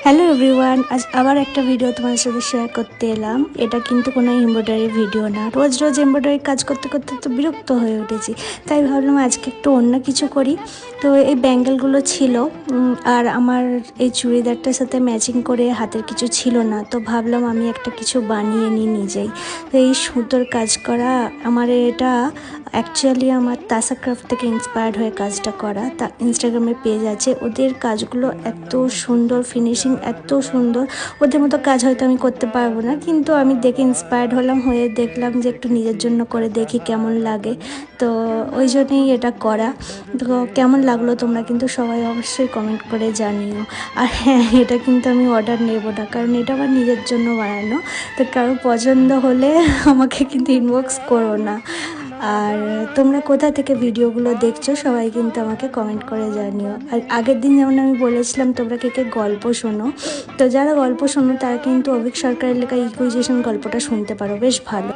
Hello everyone, আজ আবার একটা ভিডিও তোমার সাথে শেয়ার করতে এলাম। এটা কিন্তু কোনো এমব্রয়ডারি ভিডিও না। রোজ রোজ এমব্রয়ডারি কাজ করতে করতে তো বিরক্ত হয়ে উঠেছি, তাই ভাবলাম আজকে একটু অন্য কিছু করি। তো এই ব্যাঙ্গেলগুলো ছিল আর আমার এই চুড়িদারটার সাথে ম্যাচিং করে হাতের কিছু ছিল না, তো ভাবলাম আমি একটা কিছু বানিয়ে নিই নিজেই। তো এই সুতোর কাজ করা আমার এটা অ্যাকচুয়ালি আমার তাসা ক্রাফট থেকে ইন্সপায়ার্ড হয়ে কাজটা করা। তা ইনস্টাগ্রামে পেজ আছে, ওদের কাজগুলো এত সুন্দর, ফিনিশিং এত সুন্দর। ওদের মতো কাজ হয়তো আমি করতে পারবো না, কিন্তু আমি দেখে ইন্সপায়ার্ড হলাম, হয়ে দেখলাম যে একটু নিজের জন্য করে দেখি কেমন লাগে। তো ওই জন্যই এটা করা। তো কেমন লাগলো তোমরা কিন্তু সবাই অবশ্যই কমেন্ট করে জানিও। আর হ্যাঁ, এটা কিন্তু আমি অর্ডার নেব না, কারণ এটা আমার নিজের জন্য বানানো। তো কারো পছন্দ হলে আমাকে কিন্তু ইনবক্স করো না। আর তোমরা কোথা থেকে ভিডিওগুলো দেখছো সবাই কিন্তু আমাকে কমেন্ট করে জানিও। আর আগের দিন যেমন আমি বলেছিলাম তোমরা কে কে গল্প শোনো, তো যারা গল্প শোনো তারা কিন্তু অভিক সরকারের লেখা ইকুইজেশন গল্পটা শুনতে পারো, বেশ ভালো।